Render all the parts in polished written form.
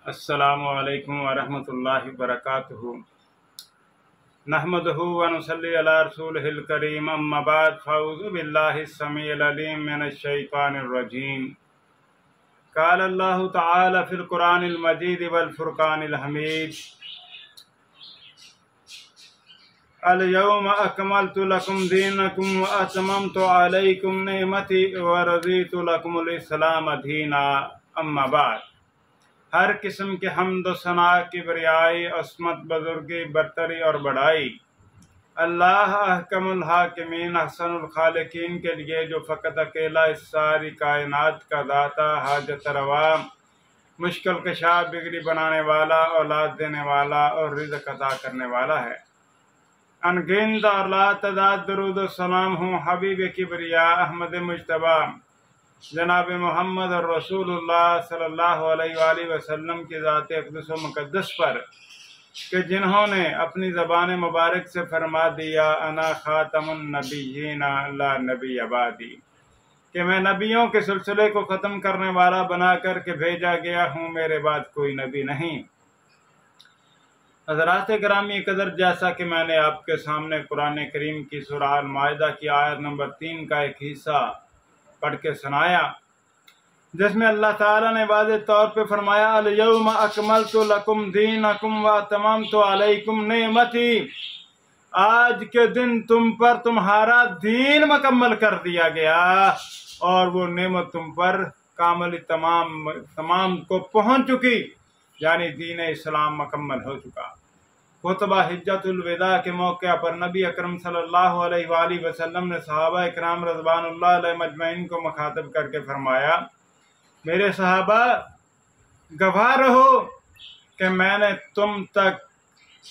السلام علیکم ورحمۃ اللہ وبرکاتہ۔ نحمدہ ونصلی علی رسولہ الکریم، اما بعد، فاعوذ باللہ السمیع العلیم من الشیطان الرجیم۔ قال اللہ تعالی فی القرآن المجید والفرقان الحمید، الیوم اکملت لکم دینکم واتممت علیکم نعمتی ورضیت لکم الاسلام دینا، اما بعد۔ ہر قسم کے حمد و ثنا، کبریائی، عصمت، بزرگی، برتری اور بڑائی اللہ احکم الحاکمین، احسن الخالقین کے لیے، جو فقط اکیلا اس ساری کائنات کا داتا، حاجت روا، مشکل کشا، بگڑی بنانے والا، اولاد دینے والا اور رزق عطا کرنے والا ہے۔ انگنت اور لا تعداد درود و سلام ہوں حبیب کبریا احمد مجتبی جناب محمد اور رسول اللہ صلی اللہ علیہ وآلہ وسلم کی ذات اقدس و مقدس پر، کہ جنہوں نے اپنی زبان مبارک سے فرما دیا انا خاتم النبیین لا نبی بعدی، کہ میں نبیوں کے سلسلے کو ختم کرنے والا بنا کر کے بھیجا گیا ہوں، میرے بعد کوئی نبی نہیں۔ حضرات گرامی قدر، جیسا کہ میں نے آپ کے سامنے قرآن کریم کی سورہ المائدہ کی آیت نمبر 3 کا ایک حصہ پڑھ کے سنایا، جس میں اللہ تعالیٰ نے واضح طور پہ فرمایا الیوم اکملت لکم دینکم واتممت علیکم نعمتی، آج کے دن تم پر تمہارا دین مکمل کر دیا گیا اور وہ نعمت تم پر کامل تمام کو پہنچ چکی، یعنی دین اسلام مکمل ہو چکا۔ خطبہ حجت الوداع کے موقع پر نبی اکرم صلی اللہ علیہ وآلہ وسلم نے صحابہ اکرام رضوان اللہ علیہ مجمعین کو مخاطب کر کے فرمایا، میرے صحابہ گواہ رہو کہ میں نے تم تک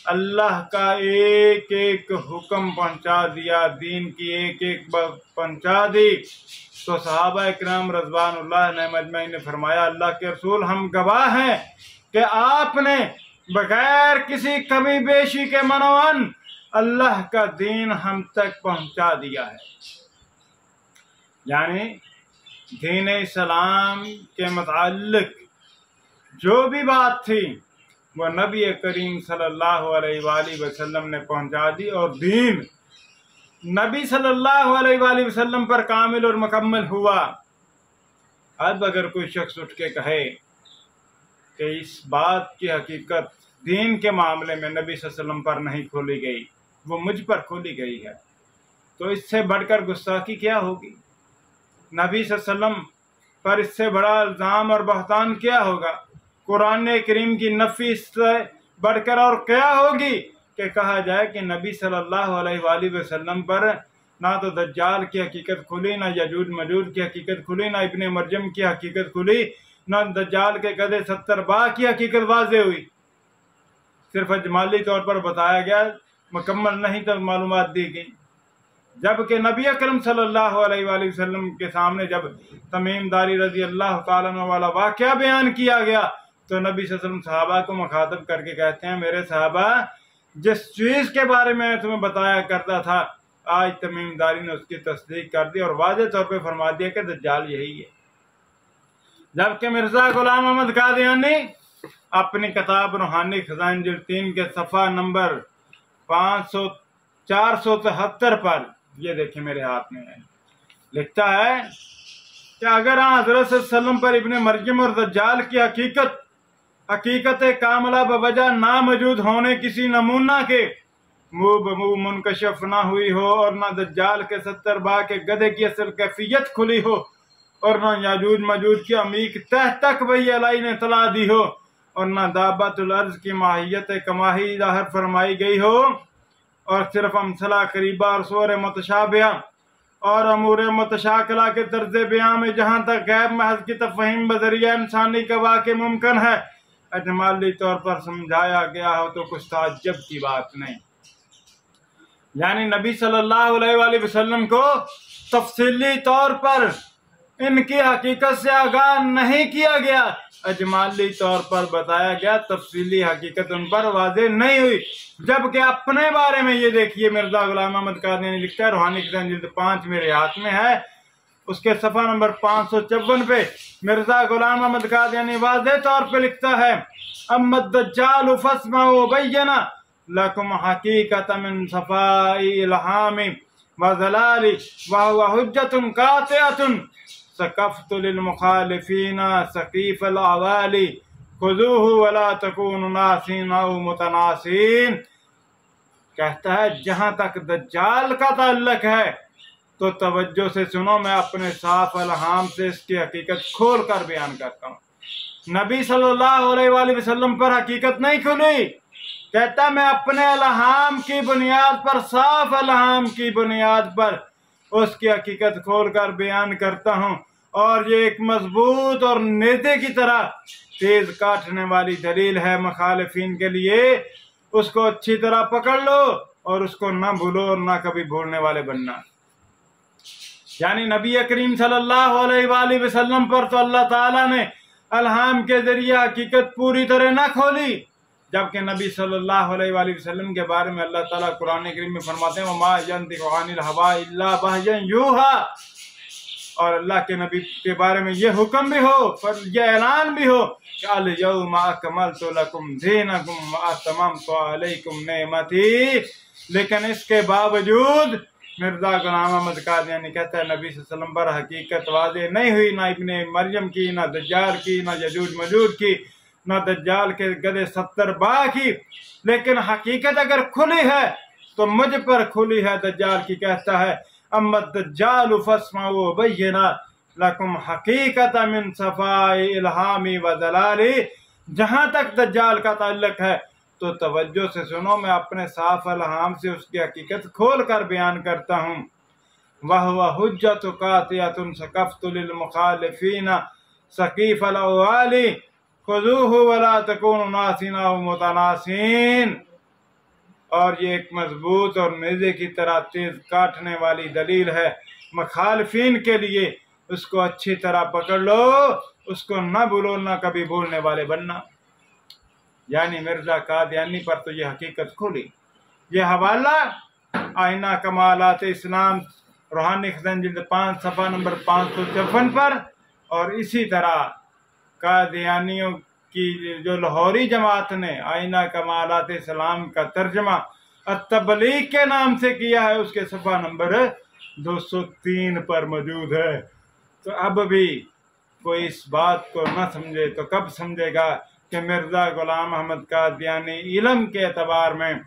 اللہ کا ایک ایک حکم پہنچا دیا، دین کی ایک ایک بات پہنچا دی۔ تو صحابہ اکرام رضوان اللہ علیہ مجمعین نے فرمایا، اللہ کے رسول ہم گواہ ہیں کہ آپ نے بغیر کسی کمی بیشی کے منوان اللہ کا دین ہم تک پہنچا دیا ہے۔ یعنی دین اسلام کے متعلق جو بھی بات تھی وہ نبی کریم صلی اللہ علیہ وآلہ وسلم نے پہنچا دی، اور دین نبی صلی اللہ علیہ وآلہ وسلم پر کامل اور مکمل ہوا۔ اب اگر کوئی شخص اٹھ کے کہے کہ اس بات کی حقیقت دین کے معاملے میں نبی صلی اللہ علیہ وسلم پر نہیں کھولی گئی، وہ مجھ پر کھولی گئی ہے، تو اس سے بڑھ کر گستاخی کیا ہوگی؟ نبی صلی اللہ علیہ وسلم پر اس سے بڑا الزام اور بہتان کیا ہوگا؟ قرآن کریم کی نفی اس سے بڑھ کر اور کیا ہوگی کہ کہا جائے کہ نبی صلی اللہ علیہ وآلہ وسلم پر نہ تو دجال کی حقیقت کھلی، نہ یجوج مجوج کی حقیقت کھلی، نہ ابن مریم کی حقیقت کھلی، نہ دجال کے گدھے 70 باغ کی حقیقت واضح ہوئی، صرف اجمالی طور پر بتایا گیا، مکمل نہیں تو معلومات دی گئی۔ جبکہ نبی اکرم صلی اللہ علیہ وآلہ وسلم کے سامنے جب تمیم داری رضی اللہ تعالیٰ عنہ والا واقعہ بیان کیا گیا تو نبی صلی اللہ علیہ وسلم صحابہ کو مخاطب کر کے کہتے ہیں، میرے صحابہ جس چیز کے بارے میں تمہیں بتایا کرتا تھا، آج تمیم داری نے اس کی تصدیق کر دی اور واضح طور پہ فرما دیا کہ دجال یہی ہے۔ جبکہ مرزا غلام احمد قادیانی اپنی کتاب روحانی خزائن جلد 3 کے صفحہ نمبر 473 پر، یہ دیکھیں میرے ہاتھ میں ہے، لکھتا ہے کہ اگر حضرت صلی اللہ علیہ وسلم پر ابن مریم اور دجال کی حقیقت کاملہ بوجہ ناموجود ہونے کسی نمونہ کے منہ بمنہ منکشف نہ ہوئی ہو، اور نہ دجال کے 70 باغ کے گدھے کی اصل کیفیت کھلی ہو، اور نہ یاجوج ماجوج کی عمیق تہ تک وحی الہی نے اطلاع دی ہو، اور نہ دابت الارض کی ماہیت کماہی ظاہر فرمائی گئی ہو، اور صرف امثلہ قریبہ اور صور متشابہہ اور امور متشاکلہ کے طرز بیان میں جہاں تک غیب محض کی تفہیم بذریعہ انسانی کا واقع ممکن ہے اجمالی طور پر سمجھایا گیا ہو تو کچھ تعجب کی بات نہیں۔ یعنی نبی صلی اللہ علیہ وآلہ وسلم کو تفصیلی طور پر ان کی حقیقت سے آگاہ نہیں کیا گیا، اجمالی طور پر بتایا گیا، تفصیلی حقیقت ان پر واضح نہیں ہوئی۔ جبکہ اپنے بارے میں یہ دیکھیے، مرزا غلام احمد قادیانی لکھتا ہے، روحانی خزائن جلد 5 میرے ہاتھ میں ہے، उसके सफ़ा नंबर 554 पे मिर्ज़ा गुलाम अहमद कादियानी वाज़ेह तौर पे लिखता है, अम्मद दज्जाल फस्माउ बय्यना लकुम हकीकतम मिन सफ़ाई इल्हामी व ज़लाली व हुवा हुज्जतुन कातिअतुन सकफ़तु लिल मुखालिफीना सक़ीफ़ अल अवाली खुज़ूहु वला तकूनु नासीन औ मुतनासीन। कहता है जहाँ तक दज्जाल का ताल्लुक है तो तवज्जो से सुनो, मैं अपने साफ अलहाम से इसकी हकीकत खोल कर बयान करता हूँ। नबी सल्लल्लाहु अलैहि वसल्लम पर हकीकत नहीं खुली, कहता मैं अपने अलहाम की बुनियाद पर, साफ अलहाम की बुनियाद पर उसकी हकीकत खोल कर बयान करता हूँ। और ये एक मजबूत और नेज़े की तरह तेज काटने वाली दलील है मुखालिफिन के लिए। उसको अच्छी तरह पकड़ लो और उसको ना भूलो और ना कभी भूलने वाले बनना। यानी नबी करीम सल्लल्लाहु अलैहि वसल्लम पर तो अल्लाह ताला ने अलहाम के जरिए हकीकत पूरी तरह ना खोली, जबकि नबी सल्लल्लाहु अलैहि वसल्लम के बारे में अल्लाह ताला कुरान करीम में फरमाते हैं वमा यंतिकु अनिल हवा इल्ला वहयन यूहा। और अल्लाह के नबी के बारे में ये हुक्म भी हो, पर यह ऐलान भी हो कि अल यौमा अकमलतु लकुम दीनकुम व अतममतु अलैकुम नेमती। लेकिन इसके बावजूद मिर्ज़ा गुलाम अहमद कादियानी कहता है नबी सल्लल्लाहु अलैहि वसल्लम पर हकीकत वाज़ेह नहीं हुई, ना इब्ने मरियम की, ना दज्जाल की, ना यजूज मजूज की, ना दज्जाल के गधे 70 बा की। लेकिन हकीकत अगर खुली है तो मुझ पर खुली है दज्जाल की। कहता है अम्मद दज्जाल फस्माउ बय्यना लकुम हकीकत मिन सफ़ाई इल्हामी व ज़लाली। जहाँ तक दज्जाल का ताल्लुक है तो तवज्जो से सुनो, मैं अपने साफ अलहाम से उसकी हकीकत खोल कर बयान करता हूँ। वह हुज्जतु कातिअतुन सकफ़तु लिल मुखालिफीना सक़ीफ़ अल अवाली खुज़ूहु वला तकूनु नासीन औ मुतनासीन। और ये एक मजबूत और नेज़े की तरह तेज काटने वाली दलील है मुखालिफिन के लिए। उसको अच्छी तरह पकड़ लो, उसको न भूलो, न कभी भूलने वाले बनना। यानी मिर्ज़ा कादियानी पर तो ये हकीकत खुली। ये हवाला आईना कमालात इस्लाम रूहानी खज़ान जिल्द 5 सफ़ा नंबर 554 पर। और इसी तरह कादियानियों की जो लाहौरी जमात ने आईना कमालात इस्लाम का तर्जमा अत-तबलीग के नाम से किया है, उसके सफ़ा नंबर 203 पर मौजूद है। तो अब भी कोई इस बात को न समझे तो कब समझेगा कि मिर्ज़ा गुलाम अहमद कादियानी इल्म के एतबार में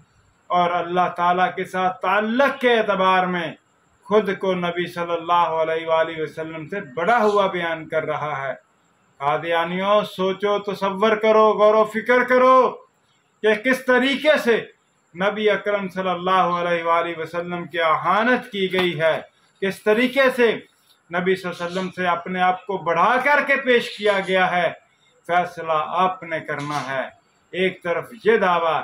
और अल्लाह ताला के साथ ताल्लुक़ के एतबार में खुद को नबी सल्लल्लाहु अलैहि वसल्लम से बड़ा हुआ बयान कर रहा है। कादियानियों सोचो, तसव्वुर करो, गौर व फिक्र करो कि किस तरीके से नबी अकरम सल्लल्लाहु अलैहि वसल्लम की अहानत की गई है, किस तरीके से नबी सल्लल्लाहु अलैहि वसल्लम से अपने आप को बढ़ा करके पेश किया गया है। फैसला आपने करना है। एक तरफ ये दावा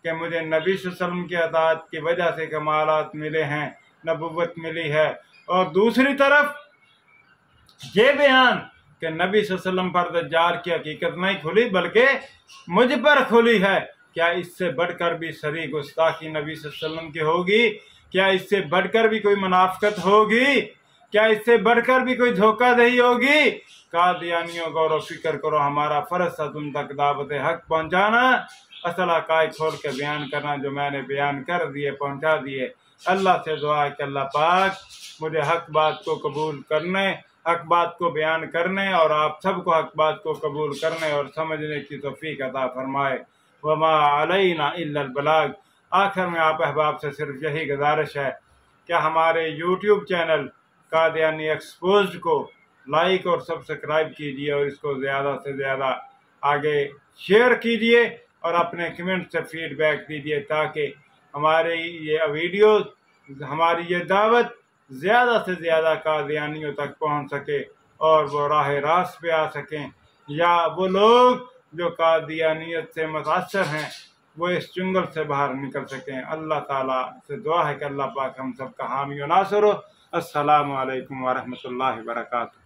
कि मुझे नबी सल्लल्लाहु अलैहि वसल्लम की अताअत की वजह से कमालात मिले हैं, नबुव्वत मिली है, और दूसरी तरफ ये बयान कि नबी सल्लल्लाहु अलैहि वसल्लम पर दज्जाल की हकीकत नहीं खुली बल्कि मुझ पर खुली है। क्या इससे बढ़कर भी सरी गुस्ताखी नबी सल्लल्लाहु अलैहि वसल्लम की होगी? क्या इससे बढ़कर भी कोई मुनाफिकत होगी? क्या इससे बढ़कर भी कोई धोखाधड़ी होगी? कादियानियों गौर व फिक्र करो, हमारा फर्ज था तुम तक दावत हक पहुँचाना, असल हक़ाइक़ खोल के बयान करना। जो मैंने बयान कर दिए, पहुँचा दिए। अल्लाह से दुआ है कि अल्लाह पाक मुझे हक बात को कबूल करने, हक बात को बयान करने और आप सबको हक बात को कबूल करने और समझने की तौफीक अता फरमाए। वमा अलैना इल्लल बलाग। आखिर में आप अहबाब से सिर्फ यही गुजारिश है कि हमारे यूट्यूब चैनल कादियानी एक्सपोज्ड को लाइक और सब्सक्राइब कीजिए और इसको ज़्यादा से ज़्यादा आगे शेयर कीजिए और अपने कमेंट से फीडबैक दीजिए ताकि हमारे ये वीडियो, हमारी ये दावत ज़्यादा से ज़्यादा कादियानियों तक पहुंच सके और वो राह रास्त पे आ सकें, या वो लोग जो कादियानियत से मुतासर हैं वो इस चुंगल से बाहर निकल सकें। अल्लाह ताला से दुआ है कि अल्लाह पाक हम सब का हामी व नासर हो। अस्सलामु अलैकुम व रहमतुल्लाहि व बरकातुहू।